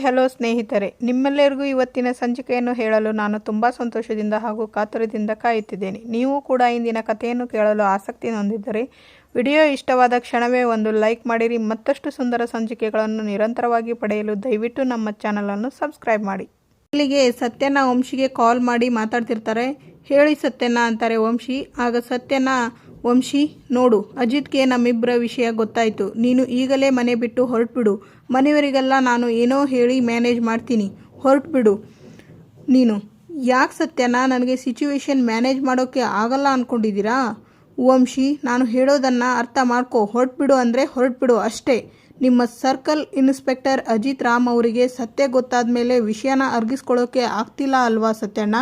Hi hello ಸ್ನೇಹಿತರೆ, ನಿಮ್ಮೆಲ್ಲರಿಗೂ ಇವತ್ತಿನ ಸಂಚಿಕೆಯನ್ನು ಹೇಳಲು ನಾನು ತುಂಬ ಸಂತೋಷದಿಂದ ಹಾಗೂ ಕಾತುರದಿಂದ ಕಾಯುತ್ತಿದ್ದೇನೆ. ನೀವು ಕೂಡ ಇಂದಿನ ಕಥೆಯನ್ನು ಕೇಳಲು ಆಸಕ್ತಿ ಹೊಂದಿದ್ದರೆ ವಿಡಿಯೋ ಇಷ್ಟವಾದ ಕ್ಷಣವೇ ಒಂದು ಲೈಕ್ ಮಾಡಿರಿ. ಮತ್ತಷ್ಟು ಸುಂದರ ಸಂಚಿಕೆಗಳನ್ನು ನಿರಂತರವಾಗಿ ಪಡೆಯಲು ದಯವಿಟ್ಟು ನಮ್ಮ ಚಾನಲನ್ನು ಸಬ್ಸ್ಕ್ರೈಬ್ ಮಾಡಿ. ಇಲ್ಲಿಗೆ ಸತ್ಯನ ವಂಶಿಗೆ ಕಾಲ್ ಮಾಡಿ ಮಾತಾಡ್ತಿರ್ತಾರೆ. ಹೇಳಿ ಸತ್ಯನ ಅಂತಾರೆ ವಂಶಿ. ಆಗ ಸತ್ಯನ, ವಂಶಿ ನೋಡು, ಅಜಿತ್ಗೆ ನಮ್ಮಿಬ್ಬರ ವಿಷಯ ಗೊತ್ತಾಯಿತು. ನೀನು ಈಗಲೇ ಮನೆ ಬಿಟ್ಟು ಹೊರಟ್ಬಿಡು. ಮನೆಯವರಿಗೆಲ್ಲ ನಾನು ಏನೋ ಹೇಳಿ ಮ್ಯಾನೇಜ್ ಮಾಡ್ತೀನಿ, ಹೊರಟ್ಬಿಡು ನೀನು. ಯಾಕೆ ಸತ್ಯನ, ನನಗೆ ಸಿಚುವೇಶನ್ ಮ್ಯಾನೇಜ್ ಮಾಡೋಕ್ಕೆ ಆಗಲ್ಲ ಅಂದ್ಕೊಂಡಿದ್ದೀರಾ? ವಂಶಿ, ನಾನು ಹೇಳೋದನ್ನು ಅರ್ಥ ಮಾಡ್ಕೊ. ಹೊರಟ್ಬಿಡು ಅಂದರೆ ಹೊರಟ್ಬಿಡು ಅಷ್ಟೇ. ನಿಮ್ಮ ಸರ್ಕಲ್ ಇನ್ಸ್ಪೆಕ್ಟರ್ ಅಜಿತ್ ರಾಮ್ ಅವರಿಗೆ ಸತ್ಯ ಗೊತ್ತಾದ ಮೇಲೆ ವಿಷಯನ ಅರ್ಗಿಸ್ಕೊಳ್ಳೋಕ್ಕೆ ಆಗ್ತಿಲ್ಲ ಅಲ್ವಾ ಸತ್ಯಣ್ಣ?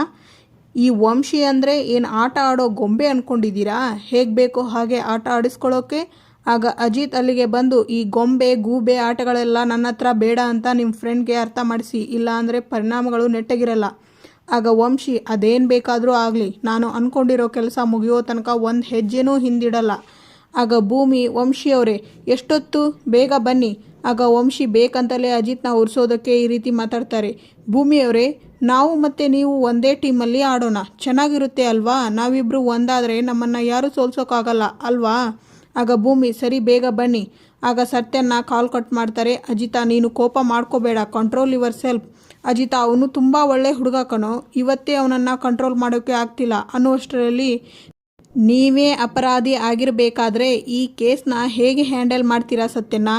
ಈ ವಂಶಿ ಅಂದರೆ ಏನು ಆಟ ಆಡೋ ಗೊಂಬೆ ಅಂದ್ಕೊಂಡಿದ್ದೀರಾ? ಹೇಗೆ ಬೇಕೋ ಹಾಗೆ ಆಟ ಆಡಿಸ್ಕೊಳ್ಳೋಕ್ಕೆ? ಆಗ ಅಜಿತ್ ಅಲ್ಲಿಗೆ ಬಂದು, ಈ ಗೊಂಬೆ ಗೂಬೆ ಆಟಗಳೆಲ್ಲ ನನ್ನ ಹತ್ರ ಬೇಡ ಅಂತ ನಿಮ್ಮ ಫ್ರೆಂಡ್ಗೆ ಅರ್ಥ ಮಾಡಿಸಿ, ಇಲ್ಲ ಅಂದರೆ ಪರಿಣಾಮಗಳು ನೆಟ್ಟಗಿರಲ್ಲ. ಆಗ ವಂಶಿ, ಅದೇನು ಬೇಕಾದರೂ ಆಗಲಿ, ನಾನು ಅಂದ್ಕೊಂಡಿರೋ ಕೆಲಸ ಮುಗಿಯೋ ತನಕ ಒಂದು ಹೆಜ್ಜೆನೂ ಹಿಂದಿಡಲ್ಲ. ಆಗ ಭೂಮಿ, ವಂಶಿಯವರೇ ಎಷ್ಟೊತ್ತು, ಬೇಗ ಬನ್ನಿ. ಆಗ ವಂಶಿ ಬೇಕಂತಲೇ ಅಜಿತ್ನ ಉರಿಸೋದಕ್ಕೆ ಈ ರೀತಿ ಮಾತಾಡ್ತಾರೆ. ಭೂಮಿಯವರೇ, ನಾವು ಮತ್ತು ನೀವು ಒಂದೇ ಟೀಮಲ್ಲಿ ಆಡೋಣ, ಚೆನ್ನಾಗಿರುತ್ತೆ ಅಲ್ವಾ? ನಾವಿಬ್ಬರು ಒಂದಾದರೆ ನಮ್ಮನ್ನು ಯಾರೂ ಸೋಲ್ಸೋಕ್ಕಾಗಲ್ಲ ಅಲ್ವಾ? ಆಗ ಭೂಮಿ, ಸರಿ ಬೇಗ ಬನ್ನಿ. ಆಗ ಸತ್ಯನ ಕಾಲ್ ಕಟ್ ಮಾಡ್ತಾರೆ. ಅಜಿತ, ನೀನು ಕೋಪ ಮಾಡ್ಕೋಬೇಡ, ಕಂಟ್ರೋಲ್ ಯುವರ್ ಸೆಲ್ಫ್. ಅಜಿತ, ಅವನು ತುಂಬ ಒಳ್ಳೆ ಹುಡುಗ ಕಣೋ, ಇವತ್ತೇ ಅವನನ್ನು ಕಂಟ್ರೋಲ್ ಮಾಡೋಕ್ಕೆ ಆಗ್ತಿಲ್ಲ ಅನ್ನುವಷ್ಟರಲ್ಲಿ ನೀವೇ ಅಪರಾಧಿ ಆಗಿರಬೇಕಾದ್ರೆ ಈ ಕೇಸ್ನ ಹೇಗೆ ಹ್ಯಾಂಡಲ್ ಮಾಡ್ತೀರಾ ಸತ್ಯನ?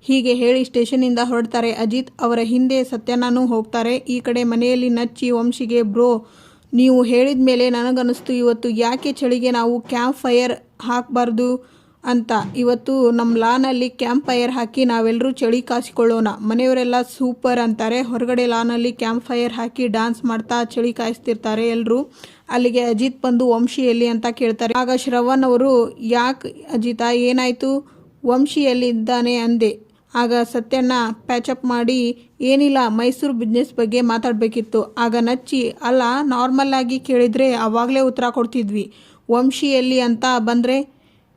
ಹೀಗೆ ಹೇಳಿ ಸ್ಟೇಷನಿಂದ ಹೊರಡ್ತಾರೆ. ಅಜಿತ್ ಅವರ ಹಿಂದೆ ಸತ್ಯನೂ ಹೋಗ್ತಾರೆ. ಈ ಕಡೆ ಮನೆಯಲ್ಲಿ ನಚ್ಚಿ ವಂಶಿಗೆ, ಬ್ರೋ ನೀವು ಹೇಳಿದ ಮೇಲೆ ನನಗನ್ನಿಸ್ತು ಇವತ್ತು ಯಾಕೆ ಚಳಿಗೆ ನಾವು ಕ್ಯಾಂಪ್ ಫೈರ್ ಹಾಕಬಾರ್ದು ಅಂತ. ಇವತ್ತು ನಮ್ಮ ಲಾನಲ್ಲಿ ಕ್ಯಾಂಪ್ ಫೈರ್ ಹಾಕಿ ನಾವೆಲ್ಲರೂ ಚಳಿ ಕಾಯಿಸ್ಕೊಳ್ಳೋಣ. ಮನೆಯವರೆಲ್ಲ ಸೂಪರ್ ಅಂತಾರೆ. ಹೊರಗಡೆ ಲಾನಲ್ಲಿ ಕ್ಯಾಂಪ್ ಫೈರ್ ಹಾಕಿ ಡ್ಯಾನ್ಸ್ ಮಾಡ್ತಾ ಚಳಿ ಕಾಯಿಸ್ತಿರ್ತಾರೆ ಎಲ್ಲರೂ. ಅಲ್ಲಿಗೆ ಅಜಿತ್ ಬಂದು, ವಂಶಿಯಲ್ಲಿ ಅಂತ ಕೇಳ್ತಾರೆ. ಆಗ ಶ್ರವಣ್ ಅವರು, ಯಾಕೆ ಅಜಿತ, ಏನಾಯಿತು? ವಂಶಿಯಲ್ಲಿದ್ದಾನೆ ಅಂದೆ. ಆಗ ಸತ್ಯನ ಪ್ಯಾಚಪ್ ಮಾಡಿ, ಏನಿಲ್ಲ, ಮೈಸೂರು ಬಿಸ್ನೆಸ್ ಬಗ್ಗೆ ಮಾತಾಡಬೇಕಿತ್ತು. ಆಗ ನಚ್ಚಿ, ಅಲ್ಲ, ನಾರ್ಮಲ್ ಆಗಿ ಕೇಳಿದರೆ ಆವಾಗಲೇ ಉತ್ತರ ಕೊಡ್ತಿದ್ವಿ, ವಂಶಿಯಲ್ಲಿ ಅಂತ ಬಂದರೆ?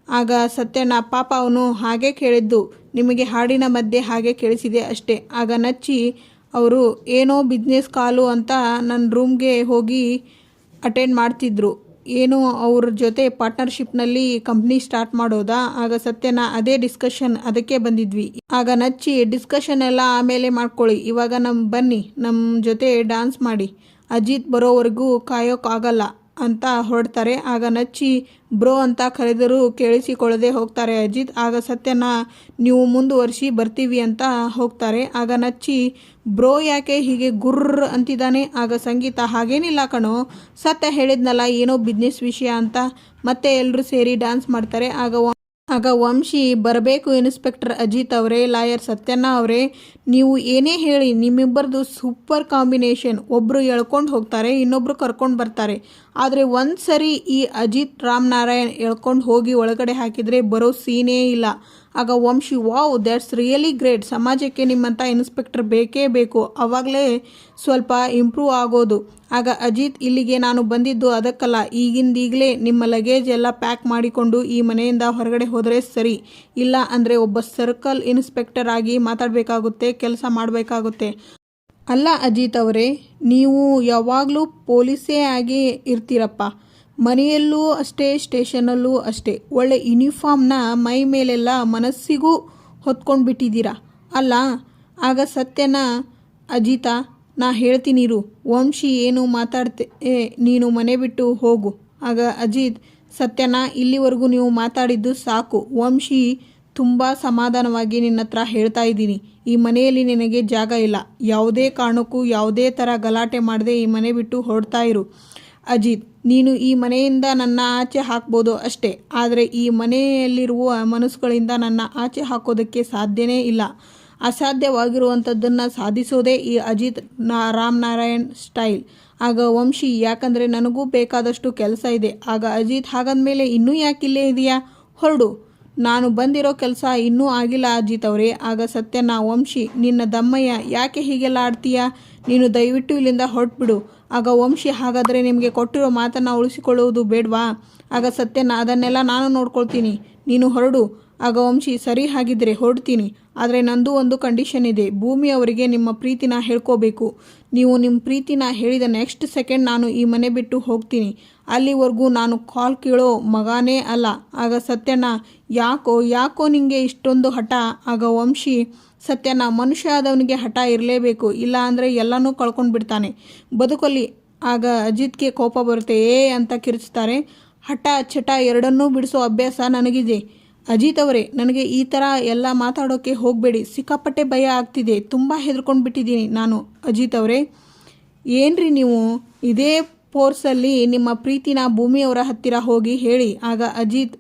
ಆಗ ಸತ್ಯನ, ಪಾಪ ಅವನು ಹಾಗೆ ಕೇಳಿದ್ದು, ನಿಮಗೆ ಹಾಡಿನ ಮಧ್ಯೆ ಹಾಗೆ ಕೇಳಿಸಿದೆ ಅಷ್ಟೇ. ಆಗ ನಚ್ಚಿ ಅವರು, ಏನೋ ಬಿಸ್ನೆಸ್ ಕಾಲು ಅಂತ ನನ್ನ ರೂಮ್ಗೆ ಹೋಗಿ ಅಟೆಂಡ್ ಮಾಡ್ತಿದ್ರು, ಏನು ಅವ್ರ ಜೊತೆ ಪಾರ್ಟ್ನರ್ಶಿಪ್ನಲ್ಲಿ ಕಂಪ್ನಿ ಸ್ಟಾರ್ಟ್ ಮಾಡೋದಾ? ಆಗ ಸತ್ಯನ, ಅದೇ ಡಿಸ್ಕಷನ್, ಅದಕ್ಕೆ ಬಂದಿದ್ವಿ. ಆಗ ನಚ್ಚಿ, ಡಿಸ್ಕಷನ್ ಎಲ್ಲ ಆಮೇಲೆ ಮಾಡ್ಕೊಳ್ಳಿ, ಇವಾಗ ಬನ್ನಿ ನಮ್ಮ ಜೊತೆ ಡ್ಯಾನ್ಸ್ ಮಾಡಿ, ಅಜಿತ್ ಬರೋವರೆಗೂ ಕಾಯೋಕ್ಕಾಗಲ್ಲ ಅಂತ ಹೊರಡ್ತಾರೆ. ಆಗ ನಚ್ಚಿ ಬ್ರೋ ಅಂತ ಕರೆದರೂ ಕೇಳಿಸಿಕೊಳ್ಳದೆ ಹೋಗ್ತಾರೆ ಅಜಿತ್. ಆಗ ಸತ್ಯನ, ನೀವು ಮುಂದುವರಿಸಿ, ಬರ್ತೀವಿ ಅಂತ ಹೋಗ್ತಾರೆ. ಆಗ ನಚ್ಚಿ, ಬ್ರೋ ಯಾಕೆ ಹೀಗೆ ಗುರ್ರ್ ಅಂತಿದ್ದಾನೆ? ಆಗ ಸಂಗೀತ, ಹಾಗೇನಿಲ್ಲ ಕಣೋ, ಸತ್ಯ ಹೇಳಿದ್ನಲ್ಲ ಏನೋ ಬಿಸ್ನೆಸ್ ವಿಷಯ ಅಂತ. ಮತ್ತೆ ಎಲ್ಲರೂ ಸೇರಿ ಡ್ಯಾನ್ಸ್ ಮಾಡ್ತಾರೆ. ಆಗ ವಂಶಿ, ಬರಬೇಕು ಇನ್ಸ್ಪೆಕ್ಟರ್ ಅಜಿತ್ ಅವರೇ, ಲಾಯರ್ ಸತ್ಯನ ಅವರೇ, ನೀವು ಏನೇ ಹೇಳಿ ನಿಮ್ಮಿಬ್ಬರದು ಸೂಪರ್ ಕಾಂಬಿನೇಷನ್. ಒಬ್ಬರು ಎಳ್ಕೊಂಡು ಹೋಗ್ತಾರೆ, ಇನ್ನೊಬ್ಬರು ಕರ್ಕೊಂಡು ಬರ್ತಾರೆ. ಆದರೆ ಒಂದು ಸರಿ ಈ ಅಜಿತ್ ರಾಮನಾರಾಯಣ್ ಎಳ್ಕೊಂಡು ಹೋಗಿ ಒಳಗಡೆ ಹಾಕಿದರೆ ಬರೋ ಸೀನೇ ಇಲ್ಲ. ಆಗ Vamshi, wow, that's really great. ಸಮಾಜಕ್ಕೆ ನಿಮ್ಮಂಥ ಇನ್ಸ್ಪೆಕ್ಟರ್ ಬೇಕೇ ಬೇಕು, ಆವಾಗಲೇ ಸ್ವಲ್ಪ ಇಂಪ್ರೂವ್ ಆಗೋದು. ಆಗ ಅಜಿತ್, ಇಲ್ಲಿಗೆ ನಾನು ಬಂದಿದ್ದು ಅದಕ್ಕಲ್ಲ, ಈಗಿಂದೀಗಲೇ ನಿಮ್ಮ ಲಗೇಜ್ ಎಲ್ಲ ಪ್ಯಾಕ್ ಮಾಡಿಕೊಂಡು ಈ ಮನೆಯಿಂದ ಹೊರಗಡೆ ಹೋದರೆ ಸರಿ. ಇಲ್ಲ ಅಂದರೆ ಒಬ್ಬ ಸರ್ಕಲ್ ಇನ್ಸ್ಪೆಕ್ಟರ್ ಆಗಿ ಮಾತಾಡಬೇಕಾಗುತ್ತೆ, ಕೆಲಸ ಮಾಡಬೇಕಾಗುತ್ತೆ. ಅಲ್ಲ ಅಜಿತ್ ಅವರೇ, ನೀವು ಯಾವಾಗಲೂ ಪೊಲೀಸೇ ಆಗಿ ಇರ್ತೀರಪ್ಪ, ಮನೆಯಲ್ಲೂ ಅಷ್ಟೇ, ಸ್ಟೇಷನಲ್ಲೂ ಅಷ್ಟೇ. ಒಳ್ಳೆ ಯೂನಿಫಾರ್ಮ್ನ ಮೈ ಮೇಲೆಲ್ಲ ಮನಸ್ಸಿಗೂ ಹೊತ್ಕೊಂಡು ಬಿಟ್ಟಿದ್ದೀರಾ ಅಲ್ಲ? ಆಗ ಸತ್ಯನ, ಅಜಿತ, ನಾ ಹೇಳ್ತೀನಿರು, ವಂಶಿ ಏನು ಮಾತಾಡ್ತೆ, ನೀನು ಮನೆ ಬಿಟ್ಟು ಹೋಗು. ಆಗ ಅಜಿತ್, ಸತ್ಯನ, ಇಲ್ಲಿವರೆಗೂ ನೀವು ಮಾತಾಡಿದ್ದು ಸಾಕು. ವಂಶಿ ತುಂಬ ಸಮಾಧಾನವಾಗಿ ನಿನ್ನ ಹತ್ರ ಹೇಳ್ತಾ ಇದ್ದೀನಿ, ಈ ಮನೆಯಲ್ಲಿ ನಿನಗೆ ಜಾಗ ಇಲ್ಲ. ಯಾವುದೇ ಕಾರಣಕ್ಕೂ ಯಾವುದೇ ಥರ ಗಲಾಟೆ ಮಾಡದೆ ಈ ಮನೆ ಬಿಟ್ಟು ಹೊರಡ್ತಾ ಇರು. ಅಜಿತ್, ನೀನು ಈ ಮನೆಯಿಂದ ನನ್ನ ಆಚೆ ಹಾಕ್ಬೋದು ಅಷ್ಟೇ, ಆದರೆ ಈ ಮನೆಯಲ್ಲಿರುವ ಮನಸ್ಸುಗಳಿಂದ ನನ್ನ ಆಚೆ ಹಾಕೋದಕ್ಕೆ ಸಾಧ್ಯನೇ ಇಲ್ಲ. ಅಸಾಧ್ಯವಾಗಿರುವಂಥದ್ದನ್ನು ಸಾಧಿಸೋದೇ ಈ ಅಜಿತ್ ರಾಮನಾರಾಯಣ್ ಸ್ಟೈಲ್. ಆಗ ವಂಶಿ, ಯಾಕಂದರೆ ನನಗೂ ಬೇಕಾದಷ್ಟು ಕೆಲಸ ಇದೆ. ಆಗ ಅಜಿತ್, ಹಾಗಂದಮೇಲೆ ಇನ್ನೂ ಯಾಕಿಲ್ಲೇ ಇದೆಯಾ, ಹೊರಡು. ನಾನು ಬಂದಿರೋ ಕೆಲಸ ಇನ್ನೂ ಆಗಿಲ್ಲ ಅಜಿತ್ ಅವರೇ. ಆಗ ಸತ್ಯನ, ವಂಶಿ, ನಿನ್ನ ದಮ್ಮಯ್ಯ, ಯಾಕೆ ಹೀಗೆಲ್ಲ ಆಡ್ತೀಯಾ? ನೀನು ದಯವಿಟ್ಟು ಇಲ್ಲಿಂದ ಹೊರಟ್ಬಿಡು. ಆಗ ವಂಶಿ, ಹಾಗಾದರೆ ನಿಮಗೆ ಕೊಟ್ಟಿರೋ ಮಾತನ್ನು ಉಳಿಸಿಕೊಳ್ಳುವುದು ಬೇಡವಾ? ಆಗ ಸತ್ಯನ, ಅದನ್ನೆಲ್ಲ ನಾನು ನೋಡ್ಕೊಳ್ತೀನಿ, ನೀನು ಹೊರಡು. ಆಗ ವಂಶಿ, ಸರಿ ಹಾಗಿದ್ರೆ ಹೊರಡ್ತೀನಿ. ಆದರೆ ನಂದು ಒಂದು ಕಂಡೀಷನ್ ಇದೆ. ಭೂಮಿ ಅವರಿಗೆ ನಿಮ್ಮ ಪ್ರೀತಿನ ಹೇಳ್ಕೋಬೇಕು. ನೀವು ನಿಮ್ಮ ಪ್ರೀತಿನ ಹೇಳಿದ ನೆಕ್ಸ್ಟ್ ಸೆಕೆಂಡ್ ನಾನು ಈ ಮನೆ ಬಿಟ್ಟು ಹೋಗ್ತೀನಿ. ಅಲ್ಲಿವರೆಗೂ ನಾನು ಕಾಲ್ ಕೇಳೋ ಮಗನೇ ಅಲ್ಲ. ಆಗ ಸತ್ಯಣ್ಣ, ಯಾಕೋ ನಿಂಗೆ ಇಷ್ಟೊಂದು ಹಠ? ಆಗ ವಂಶಿ, ಸತ್ಯಣ್ಣ, ಮನುಷ್ಯ ಆದವನಿಗೆ ಹಠ ಇರಲೇಬೇಕು, ಇಲ್ಲ ಅಂದರೆ ಎಲ್ಲನೂ ಕಳ್ಕೊಂಡು ಬಿಡ್ತಾನೆ ಬದುಕಲ್ಲಿ. ಆಗ ಅಜಿತ್ಗೆ ಕೋಪ ಬರುತ್ತೆ. ಅಂತ ಕಿರುಚ್ತಾರೆ. ಹಠ ಚಟ ಎರಡನ್ನೂ ಬಿಡಿಸೋ ಅಭ್ಯಾಸ ನನಗಿದೆ. ಅಜಿತ್ ಅವರೇ, ನನಗೆ ಈ ಥರ ಎಲ್ಲ ಮಾತಾಡೋಕ್ಕೆ ಹೋಗಬೇಡಿ. ಸಿಕ್ಕಾಪಟ್ಟೆ ಭಯ ಆಗ್ತಿದೆ. ತುಂಬ ಹೆದರ್ಕೊಂಡು ಬಿಟ್ಟಿದ್ದೀನಿ ನಾನು. ಅಜಿತ್ ಅವರೇ, ಏನ್ರಿ ನೀವು? ಇದೇ ಫೋರ್ಸಲ್ಲಿ ನಿಮ್ಮ ಪ್ರೀತಿನ ಭೂಮಿಯವರ ಹತ್ತಿರ ಹೋಗಿ ಹೇಳಿ. ಆಗ ಅಜಿತ್,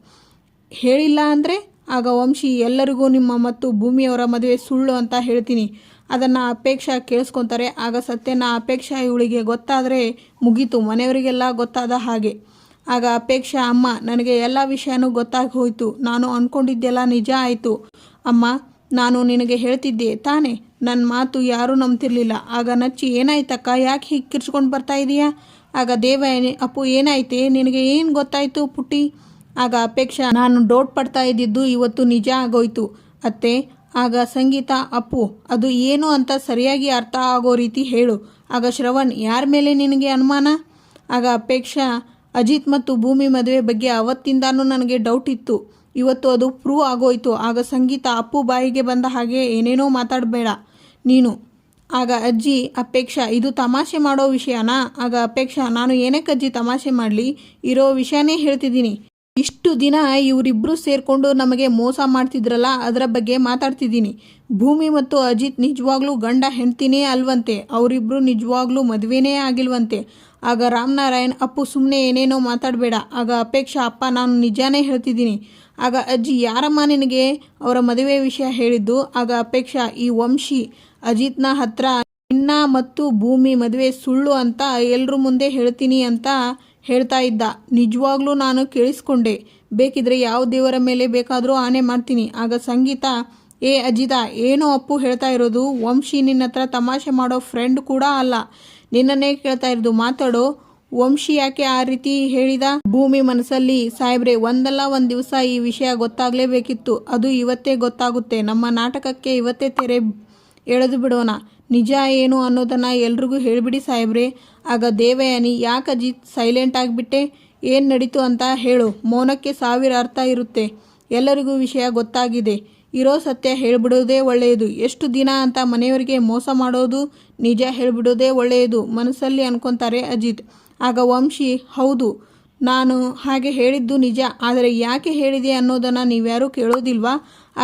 ಹೇಳಿಲ್ಲ ಅಂದರೆ? ಆಗ ವಂಶಿ, ಎಲ್ಲರಿಗೂ ನಿಮ್ಮ ಮತ್ತು ಭೂಮಿಯವರ ಮದುವೆ ಸುಳ್ಳು ಅಂತ ಹೇಳ್ತೀನಿ. ಅದನ್ನು ಅಪೇಕ್ಷಾ ಕೇಳಿಸ್ಕೊತಾರೆ. ಆಗ ಸತ್ಯನ ಅಪೇಕ್ಷಾ ಇವಳಿಗೆ ಗೊತ್ತಾದರೆ ಮುಗೀತು, ಮನೆಯವರಿಗೆಲ್ಲ ಗೊತ್ತಾದ ಹಾಗೆ. ಆಗ ಅಪೇಕ್ಷಾ, ಅಮ್ಮ, ನನಗೆ ಎಲ್ಲ ವಿಷಯನೂ ಗೊತ್ತಾಗಿ ಹೋಯಿತು. ನಾನು ಅಂದ್ಕೊಂಡಿದ್ದೆಲ್ಲ ನಿಜ ಆಯಿತು. ಅಮ್ಮ, ನಾನು ನಿನಗೆ ಹೇಳ್ತಿದ್ದೆ ತಾನೇ, ನನ್ನ ಮಾತು ಯಾರೂ ನಂಬ್ತಿರ್ಲಿಲ್ಲ. ಆಗ ನಚ್ಚಿ, ಏನಾಯ್ತಕ್ಕ, ಯಾಕೆ ಹೀಗೆ ಕಿರ್ಚ್ಕೊಂಡು ಬರ್ತಾ ಇದೀಯಾ? ಆಗ ದೇವಯಾನಿ, ಅಪ್ಪು ಏನಾಯ್ತೆ, ನಿನಗೆ ಏನು ಗೊತ್ತಾಯಿತು ಪುಟ್ಟಿ? ಆಗ ಅಪೇಕ್ಷಾ, ನಾನು ಡೌಟ್ ಪಡ್ತಾ ಇದ್ದಿದ್ದು ಇವತ್ತು ನಿಜ ಆಗೋಯ್ತು ಅತ್ತೆ. ಆಗ ಸಂಗೀತ, ಅಪ್ಪು ಅದು ಏನು ಅಂತ ಸರಿಯಾಗಿ ಅರ್ಥ ಆಗೋ ರೀತಿ ಹೇಳು. ಆಗ ಶ್ರವಣ್, ಯಾರ ಮೇಲೆ ನಿನಗೆ ಅನುಮಾನ? ಆಗ ಅಪೇಕ್ಷಾ, ಅಜಿತ್ ಮತ್ತು ಭೂಮಿ ಮದುವೆ ಬಗ್ಗೆ ಅವತ್ತಿಂದಾನೂ ನನಗೆ ಡೌಟ್ ಇತ್ತು. ಇವತ್ತು ಅದು ಪ್ರೂವ್ ಆಗೋಯ್ತು. ಆಗ ಸಂಗೀತ, ಅಪ್ಪು ಬಾಯಿಗೆ ಬಂದ ಹಾಗೆ ಏನೇನೋ ಮಾತಾಡಬೇಡ ನೀನು. ಆಗ ಅಜ್ಜಿ, ಅಪೇಕ್ಷಾ, ಇದು ತಮಾಷೆ ಮಾಡೋ ವಿಷಯನಾ? ಆಗ ಅಪೇಕ್ಷಾ, ನಾನು ಏನಕ್ಕೆ ಅಜ್ಜಿ ತಮಾಷೆ ಮಾಡಲಿ, ಇರೋ ವಿಷಯನೇ ಹೇಳ್ತಿದ್ದೀನಿ. ಇಷ್ಟು ದಿನ ಇವರಿಬ್ಬರು ಸೇರಿಕೊಂಡು ನಮಗೆ ಮೋಸ ಮಾಡ್ತಿದ್ರಲ್ಲ, ಅದರ ಬಗ್ಗೆ ಮಾತಾಡ್ತಿದ್ದೀನಿ. ಭೂಮಿ ಮತ್ತು ಅಜಿತ್ ನಿಜವಾಗ್ಲೂ ಗಂಡ ಹೆಂಡ್ತಿನೇ ಅಲ್ವಂತೆ. ಅವರಿಬ್ಬರು ನಿಜವಾಗ್ಲೂ ಮದುವೆನೇ ಆಗಿಲ್ವಂತೆ. ಆಗ ರಾಮನಾರಾಯಣ್, ಅಪ್ಪು ಸುಮ್ಮನೆ ಏನೇನೋ ಮಾತಾಡಬೇಡ. ಆಗ ಅಪೇಕ್ಷಾ, ಅಪ್ಪ ನಾನು ನಿಜಾನೇ ಹೇಳ್ತಿದ್ದೀನಿ. ಆಗ ಅಜ್ಜಿ, ಯಾರಮ್ಮ ನಿನಗೆ ಅವರ ಮದುವೆ ವಿಷಯ ಹೇಳಿದ್ದು? ಆಗ ಅಪೇಕ್ಷಾ, ಈ ವಂಶಿ ಅಜಿತ್ನ ಹತ್ರ ನಿನ್ನ ಮತ್ತು ಭೂಮಿ ಮದುವೆ ಸುಳ್ಳು ಅಂತ ಎಲ್ಲರ ಮುಂದೆ ಹೇಳ್ತೀನಿ ಅಂತ ಹೇಳ್ತಾ ಇದ್ದ. ನಿಜವಾಗ್ಲೂ ನಾನು ಕೇಳಿಸ್ಕೊಂಡೆ. ಬೇಕಿದ್ರೆ ಯಾವ ದೇವರ ಮೇಲೆ ಬೇಕಾದರೂ ಆಣೆ ಮಾಡ್ತೀನಿ. ಆಗ ಸಂಗೀತ, ಅಜಿತ, ಏನೋ ಅಪ್ಪು ಹೇಳ್ತಾ ಇರೋದು? ವಂಶಿ ನಿನ್ನ ಹತ್ರ ತಮಾಷೆ ಮಾಡೋ ಫ್ರೆಂಡ್ ಕೂಡ ಅಲ್ಲ, ನಿನ್ನನ್ನೇ ಕೇಳ್ತಾ ಇರೋದು, ಮಾತಾಡೋ. ವಂಶಿ ಯಾಕೆ ಆ ರೀತಿ ಹೇಳಿದ? ಭೂಮಿ ಮನಸ್ಸಲ್ಲಿ, ಸಾಹೇಬ್ರೆ, ಒಂದಲ್ಲ ಒಂದು ದಿವಸ ಈ ವಿಷಯ ಗೊತ್ತಾಗಲೇಬೇಕಿತ್ತು. ಅದು ಇವತ್ತೇ ಗೊತ್ತಾಗುತ್ತೆ. ನಮ್ಮ ನಾಟಕಕ್ಕೆ ಇವತ್ತೇ ತೆರೆ ಎಳೆದು ಬಿಡೋಣ. ನಿಜ ಏನು ಅನ್ನೋದನ್ನು ಎಲ್ರಿಗೂ ಹೇಳಿಬಿಡಿ ಸಾಹೇಬ್ರೆ. ಆಗ ದೇವಯಾನಿ, ಯಾಕೆ ಅಜಿತ್ ಸೈಲೆಂಟ್ ಆಗಿಬಿಟ್ಟೆ? ಏನು ನಡೀತು ಅಂತ ಹೇಳು. ಮೌನಕ್ಕೆ 1000 ಅರ್ಥ ಇರುತ್ತೆ. ಎಲ್ಲರಿಗೂ ವಿಷಯ ಗೊತ್ತಾಗಿದೆ. ಇರೋ ಸತ್ಯ ಹೇಳಿಬಿಡೋದೇ ಒಳ್ಳೆಯದು. ಎಷ್ಟು ದಿನ ಅಂತ ಮನೆಯವರಿಗೆ ಮೋಸ ಮಾಡೋದು? ನಿಜ ಹೇಳಿಬಿಡೋದೇ ಒಳ್ಳೆಯದು ಮನಸ್ಸಲ್ಲಿ ಅನ್ಕೊತಾರೆ ಅಜಿತ್. ಆಗ ವಂಶಿ, ಹೌದು, ನಾನು ಹಾಗೆ ಹೇಳಿದ್ದು ನಿಜ. ಆದರೆ ಯಾಕೆ ಹೇಳಿದೆ ಅನ್ನೋದನ್ನು ನೀವ್ಯಾರೂ ಕೇಳೋದಿಲ್ವಾ?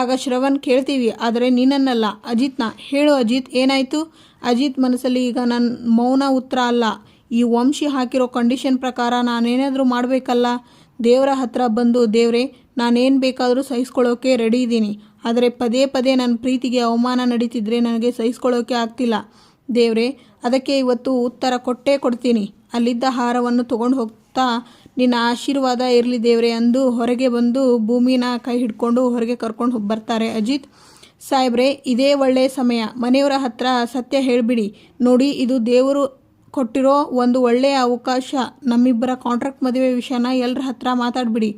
ಆಗ ಶ್ರವಣ್, ಕೇಳ್ತೀವಿ, ಆದರೆ ನಿನ್ನನ್ನಲ್ಲ, ಅಜಿತ್ನ. ಹೇಳು ಅಜಿತ್, ಏನಾಯಿತು? ಅಜಿತ್ ಮನಸ್ಸಲ್ಲಿ ಈಗ ನನ್ನ ಮೌನ ಉತ್ತರ ಅಲ್ಲ. ಈ ವಂಶಿ ಹಾಕಿರೋ ಕಂಡೀಷನ್ ಪ್ರಕಾರ ನಾನೇನಾದರೂ ಮಾಡಬೇಕಲ್ಲ. ದೇವರ ಹತ್ರ ಬಂದು, ದೇವರೇ, ನಾನೇನು ಬೇಕಾದರೂ ಸಹಿಸ್ಕೊಳ್ಳೋಕೆ ರೆಡಿ ಇದ್ದೀನಿ. ಆದರೆ ಪದೇ ಪದೇ ನನ್ನ ಪ್ರೀತಿಗೆ ಅವಮಾನ ನಡೀತಿದ್ರೆ ನನಗೆ ಸಹಿಸ್ಕೊಳ್ಳೋಕೆ ಆಗ್ತಿಲ್ಲ ದೇವರೇ. ಅದಕ್ಕೆ ಇವತ್ತು ಉತ್ತರ ಕೊಟ್ಟೇ ಕೊಡ್ತೀನಿ. ಅಲ್ಲಿದ್ದ ಹಾರವನ್ನು ತೊಗೊಂಡು ಹೋಗ್ತಾ, ನಿನ್ನ ಆಶೀರ್ವಾದ ಇರಲಿ ದೇವರೇ ಅಂದು ಹೊರಗೆ ಬಂದು ಭೂಮಿನ ಕೈ ಹಿಡ್ಕೊಂಡು ಹೊರಗೆ ಕರ್ಕೊಂಡು ಬರ್ತಾರೆ ಅಜಿತ್. ಸಾಹೇಬ್ರೆ, ಇದೇ ಒಳ್ಳೆಯ ಸಮಯ. ಮನೆಯವರ ಹತ್ರ ಸತ್ಯ ಹೇಳಿಬಿಡಿ. ನೋಡಿ, ಇದು ದೇವರು ಕೊಟ್ಟಿರೋ ಒಂದು ಒಳ್ಳೆಯ ಅವಕಾಶ. ನಮ್ಮಿಬ್ಬರ ಕಾಂಟ್ರಾಕ್ಟ್ ಮದುವೆ ವಿಷಯನ ಎಲ್ಲರ ಹತ್ರ ಮಾತಾಡಿಬಿಡಿ.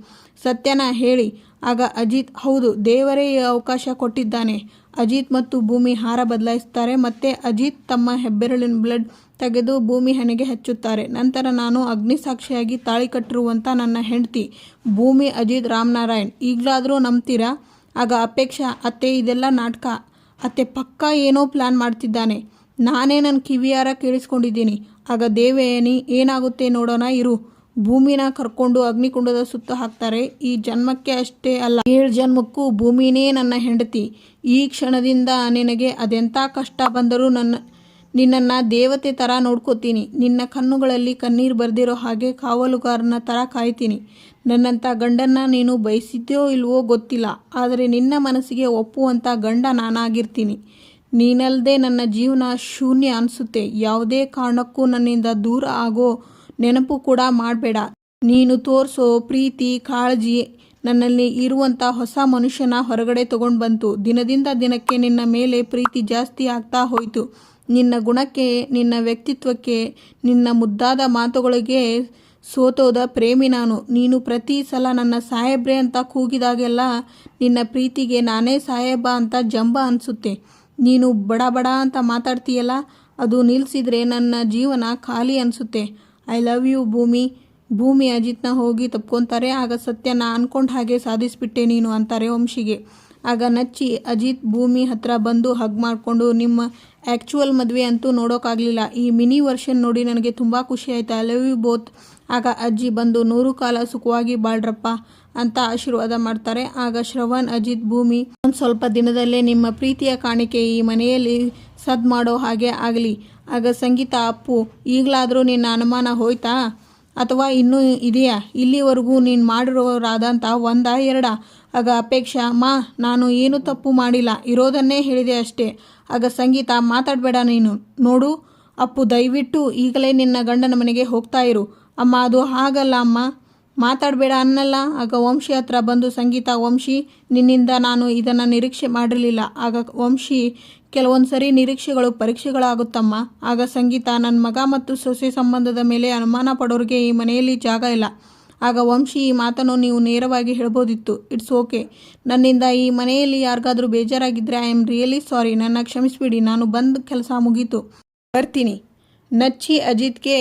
ಸತ್ಯನ ಹೇಳಿ. ಆಗ ಅಜಿತ್, ಹೌದು, ದೇವರೇ ಈ ಅವಕಾಶ ಕೊಟ್ಟಿದ್ದಾನೆ. ಅಜಿತ್ ಮತ್ತು ಭೂಮಿ ಹಾರ ಬದಲಾಯಿಸ್ತಾರೆ. ಮತ್ತು ಅಜಿತ್ ತಮ್ಮ ಹೆಬ್ಬೆರಳಿನ ಬ್ಲಡ್ ತೆಗೆದು ಭೂಮಿ ಹಣೆಗೆ ಹಚ್ಚುತ್ತಾರೆ. ನಂತರ, ನಾನು ಅಗ್ನಿಸಾಕ್ಷಿಯಾಗಿ ತಾಳಿ ಕಟ್ಟಿರುವಂಥ ನನ್ನ ಹೆಂಡತಿ ಭೂಮಿ ಅಜಿತ್ ರಾಮನಾರಾಯಣ್, ಈಗಲಾದರೂ ನಂಬ್ತೀರಾ? ಆಗ ಅಪೇಕ್ಷಾ, ಅತ್ತೆ, ಇದೆಲ್ಲ ನಾಟಕ. ಅತ್ತೆ ಪಕ್ಕಾ ಏನೋ ಪ್ಲ್ಯಾನ್ ಮಾಡ್ತಿದ್ದಾನೆ. ನಾನೇ ನನ್ನ ಕಿವಿಯಾರ ಕೇಳಿಸ್ಕೊಂಡಿದ್ದೀನಿ. ಆಗ ದೇವಯಾನಿ, ಏನಾಗುತ್ತೆ ನೋಡೋಣ ಇರು. ಭೂಮಿನ ಕರ್ಕೊಂಡು ಅಗ್ನಿಕುಂಡದ ಸುತ್ತ ಹಾಕ್ತಾರೆ. ಈ ಜನ್ಮಕ್ಕೆ ಅಷ್ಟೇ ಅಲ್ಲ, 7 ಜನ್ಮಕ್ಕೂ ಭೂಮಿನೇ ನನ್ನ ಹೆಂಡತಿ. ಈ ಕ್ಷಣದಿಂದ ನಿನಗೆ ಅದೆಂಥ ಕಷ್ಟ ಬಂದರೂ ನಿನ್ನನ್ನು ದೇವತೆ ಥರ ನೋಡ್ಕೋತೀನಿ. ನಿನ್ನ ಕಣ್ಣುಗಳಲ್ಲಿ ಕಣ್ಣೀರು ಬರೆದಿರೋ ಹಾಗೆ ಕಾವಲುಗಾರನ ಥರ ಕಾಯ್ತೀನಿ. ನನ್ನಂಥ ಗಂಡನ್ನು ನೀನು ಬಯಸಿದ್ಯೋ ಇಲ್ವೋ ಗೊತ್ತಿಲ್ಲ, ಆದರೆ ನಿನ್ನ ಮನಸ್ಸಿಗೆ ಒಪ್ಪುವಂಥ ಗಂಡ ನಾನಾಗಿರ್ತೀನಿ. ನೀನಲ್ಲದೆ ನನ್ನ ಜೀವನ ಶೂನ್ಯ ಅನಿಸುತ್ತೆ. ಯಾವುದೇ ಕಾರಣಕ್ಕೂ ನನ್ನಿಂದ ದೂರ ಆಗೋ ನೆನಪು ಕೂಡ ಮಾಡಬೇಡ. ನೀನು ತೋರಿಸೋ ಪ್ರೀತಿ, ಕಾಳಜಿ ನನ್ನಲ್ಲಿ ಇರುವಂಥ ಹೊಸ ಮನುಷ್ಯನ ಹೊರಗಡೆ ತಗೊಂಡು ಬಂತು. ದಿನದಿಂದ ದಿನಕ್ಕೆ ನಿನ್ನ ಮೇಲೆ ಪ್ರೀತಿ ಜಾಸ್ತಿ ಆಗ್ತಾ ಹೋಯಿತು. ನಿನ್ನ ಗುಣಕ್ಕೆ, ನಿನ್ನ ವ್ಯಕ್ತಿತ್ವಕ್ಕೆ, ನಿನ್ನ ಮುದ್ದಾದ ಮಾತುಗಳಿಗೆ ಸೋತೋದ ಪ್ರೇಮಿ ನಾನು. ನೀನು ಪ್ರತಿ ಸಲ ನನ್ನ ಸಾಹೇಬ್ರೆ ಅಂತ ಕೂಗಿದಾಗೆಲ್ಲ ನಿನ್ನ ಪ್ರೀತಿಗೆ ನಾನೇ ಸಾಹೇಬ ಅಂತ ಜಂಬ ಅನಿಸುತ್ತೆ. ನೀನು ಬಡ ಬಡ ಅಂತ ಮಾತಾಡ್ತೀಯಲ್ಲ, ಅದು ನಿಲ್ಲಿಸಿದ್ರೆ ನನ್ನ ಜೀವನ ಖಾಲಿ ಅನಿಸುತ್ತೆ. ಐ ಲವ್ ಯು ಭೂಮಿ. ಭೂಮಿ ಅಜಿತ್ನ ಹೋಗಿ ತಪ್ಕೊತಾರೆ. ಆಗ ಸತ್ಯನ ಅನ್ಕೊಂಡ ಹಾಗೆ ಸಾಧಿಸ್ಬಿಟ್ಟೆ ನೀನು ಅಂತಾರೆ ವಂಶಿಗೆ. ಆಗ ನಚ್ಚಿ ಅಜಿತ್ ಭೂಮಿ ಹತ್ರ ಬಂದು ಹಗ್ ಮಾಡಿಕೊಂಡು, ನಿಮ್ಮ ಆ್ಯಕ್ಚುಯಲ್ ಮದುವೆ ಅಂತೂ ನೋಡೋಕ್ಕಾಗಲಿಲ್ಲ, ಈ ಮಿನಿ ವರ್ಷನ್ ನೋಡಿ ನನಗೆ ತುಂಬ ಖುಷಿ ಆಯಿತು. I love you both. ಆಗ ಅಜ್ಜಿ ಬಂದು 100 ಕಾಲ ಸುಖವಾಗಿ ಬಾಳ್ರಪ್ಪ ಅಂತ ಆಶೀರ್ವಾದ ಮಾಡ್ತಾರೆ. ಆಗ ಶ್ರವಣ್, ಅಜಿತ್, ಭೂಮಿ, ಒಂದು ಸ್ವಲ್ಪ ದಿನದಲ್ಲೇ ನಿಮ್ಮ ಪ್ರೀತಿಯ ಕಾಣಿಕೆ ಈ ಮನೆಯಲ್ಲಿ ಸದ್ ಮಾಡೋ ಹಾಗೆ ಆಗಲಿ. ಆಗ ಸಂಗೀತ, ಅಪ್ಪು, ಈಗಲಾದರೂ ನಿನ್ನ ಅನುಮಾನ ಹೋಯ್ತಾ ಅಥವಾ ಇನ್ನೂ ಇದೆಯಾ? ಇಲ್ಲಿವರೆಗೂ ನೀನು ಮಾಡಿರೋರಾದಂಥ 1 2? ಆಗ ಅಪೇಕ್ಷಾ, ನಾನು ಏನು ತಪ್ಪು ಮಾಡಿಲ್ಲ, ಇರೋದನ್ನೇ ಹೇಳಿದೆ ಅಷ್ಟೇ. ಆಗ ಸಂಗೀತ, ಮಾತಾಡಬೇಡ ನೀನು. ನೋಡು ಅಪ್ಪು, ದಯವಿಟ್ಟು ಈಗಲೇ ನಿನ್ನ ಗಂಡನ ಮನೆಗೆ ಹೋಗ್ತಾ ಇರು. ಅಮ್ಮ, ಅದು ಹಾಗಲ್ಲ ಅಮ್ಮ, ಮಾತಾಡಬೇಡ ಅನ್ನಲ್ಲ. ಆಗ ವಂಶಿ ಹತ್ರ ಬಂದು ಸಂಗೀತ, ವಂಶಿ, ನಿನ್ನಿಂದ ನಾನು ಇದನ್ನು ನಿರೀಕ್ಷೆ ಮಾಡಿರಲಿಲ್ಲ. ಆಗ ವಂಶಿ, ಕೆಲವೊಂದು ಸರಿ ನಿರೀಕ್ಷೆಗಳು ಪರೀಕ್ಷೆಗಳಾಗುತ್ತಮ್ಮ. ಆಗ ಸಂಗೀತ, ನನ್ನ ಮಗ ಮತ್ತು ಸೊಸೆ ಸಂಬಂಧದ ಮೇಲೆ ಅನುಮಾನ ಪಡೋರಿಗೆ ಈ ಮನೆಯಲ್ಲಿ ಜಾಗ ಇಲ್ಲ. ಆಗ ವಂಶಿ, ಈ ಮಾತನ್ನು ನೀವು ನೇರವಾಗಿ ಹೇಳ್ಬೋದಿತ್ತು. It's okay. ನನ್ನಿಂದ ಈ ಮನೆಯಲ್ಲಿ ಯಾರಿಗಾದರೂ ಬೇಜಾರಾಗಿದ್ದರೆ ಐ ಆಮ್ ರಿಯಲಿ ಸಾರಿ. ನನ್ನ ಕ್ಷಮಿಸ್ಬಿಡಿ. ನಾನು ಬಂದ ಕೆಲಸ ಮುಗೀತು, ಬರ್ತೀನಿ. ನಚ್ಚಿ ಅಜಿತ್ಗೆ,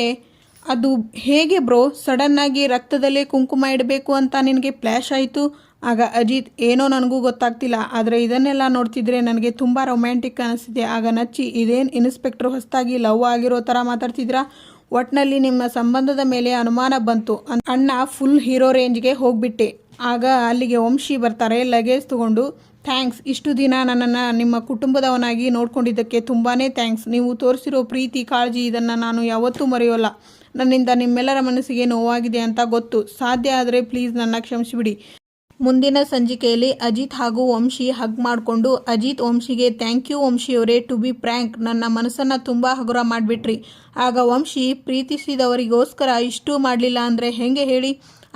ಅದು ಹೇಗೆ ಬ್ರೋ, ಸಡನ್ನಾಗಿ ರಕ್ತದಲ್ಲೇ ಕುಂಕುಮ ಇಡಬೇಕು ಅಂತ ನಿನಗೆ ಫ್ಲ್ಯಾಶ್ ಆಯಿತು? ಆಗ ಅಜಿತ್, ಏನೋ ನನಗೂ ಗೊತ್ತಾಗ್ತಿಲ್ಲ, ಆದರೆ ಇದನ್ನೆಲ್ಲ ನೋಡ್ತಿದ್ರೆ ನನಗೆ ತುಂಬ ರೊಮ್ಯಾಂಟಿಕ್ ಅನಿಸ್ತಿದೆ. ಆಗ ನಚ್ಚಿ, ಇದೇನು ಇನ್ಸ್ಪೆಕ್ಟ್ರು ಹೊಸದಾಗಿ ಲವ್ ಆಗಿರೋ ಥರ ಮಾತಾಡ್ತಿದ್ರಾ? ಒಟ್ಟಿನಲ್ಲಿ ನಿಮ್ಮ ಸಂಬಂಧದ ಮೇಲೆ ಅನುಮಾನ ಬಂತು. ಅಣ್ಣ ಫುಲ್ ಹೀರೋ ರೇಂಜ್ಗೆ ಹೋಗ್ಬಿಟ್ಟೆ. ಆಗ ಅಲ್ಲಿಗೆ ವಂಶಿ ಬರ್ತಾರೆ ಲಗೇಜ್ ತಗೊಂಡು. ಥ್ಯಾಂಕ್ಸ್, ಇಷ್ಟು ದಿನ ನನ್ನನ್ನು ನಿಮ್ಮ ಕುಟುಂಬದವನಾಗಿ ನೋಡ್ಕೊಂಡಿದ್ದಕ್ಕೆ ತುಂಬಾ ಥ್ಯಾಂಕ್ಸ್. ನೀವು ತೋರಿಸಿರೋ ಪ್ರೀತಿ, ಕಾಳಜಿ, ಇದನ್ನು ನಾನು ಯಾವತ್ತೂ ಮರೆಯೋಲ್ಲ. ನನ್ನಿಂದ ನಿಮ್ಮೆಲ್ಲರ ಮನಸ್ಸಿಗೆ ನೋವಾಗಿದೆ ಅಂತ ಗೊತ್ತು. ಸಾಧ್ಯ ಆದರೆ ಪ್ಲೀಸ್ ನನ್ನ ಕ್ಷಮಿಸಿಬಿಡಿ. ಮುಂದಿನ ಸಂಚಿಕೆಯಲ್ಲಿ ಅಜಿತ್ ಹಾಗೂ ವಂಶಿ ಹಗ್ ಮಾಡಿಕೊಂಡು, ಅಜಿತ್ ವಂಶಿಗೆ, ಥ್ಯಾಂಕ್ ಯು ವಂಶಿಯವರೇ, ಟು ಬಿ ಪ್ರ್ಯಾಂಕ್, ನನ್ನ ಮನಸ್ಸನ್ನು ತುಂಬ ಹಗುರ ಮಾಡಿಬಿಟ್ರಿ. ಆಗ ವಂಶಿ, ಪ್ರೀತಿಸಿದವರಿಗೋಸ್ಕರ ಇಷ್ಟೂ ಮಾಡಲಿಲ್ಲ ಅಂದರೆ ಹೇಗೆ ಹೇಳಿ?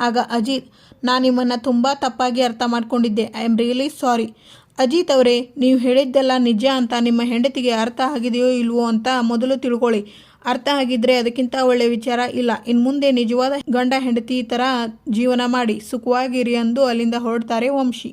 ಆಗ ಅಜಿತ್, ನಾನು ನಿಮ್ಮನ್ನು ತುಂಬ ತಪ್ಪಾಗಿ ಅರ್ಥ ಮಾಡ್ಕೊಂಡಿದ್ದೆ. I am really sorry. Ajit ಅವರೇ, ನೀವು ಹೇಳಿದ್ದೆಲ್ಲ ನಿಜ ಅಂತ ನಿಮ್ಮ ಹೆಂಡತಿಗೆ ಅರ್ಥ ಆಗಿದೆಯೋ ಇಲ್ವೋ ಅಂತ ಮೊದಲು ತಿಳ್ಕೊಳ್ಳಿ. ಅರ್ಥ ಆಗಿದ್ದರೆ ಅದಕ್ಕಿಂತ ಒಳ್ಳೆ ವಿಚಾರ ಇಲ್ಲ. ಇನ್ನು ಮುಂದೆ ನಿಜವಾದ ಗಂಡ ಹೆಂಡತಿ ಥರ ಜೀವನ ಮಾಡಿ ಸುಖವಾಗಿರಿ ಎಂದು ಅಲ್ಲಿಂದ ಹೊರಡ್ತಾರೆ ವಂಶಿ.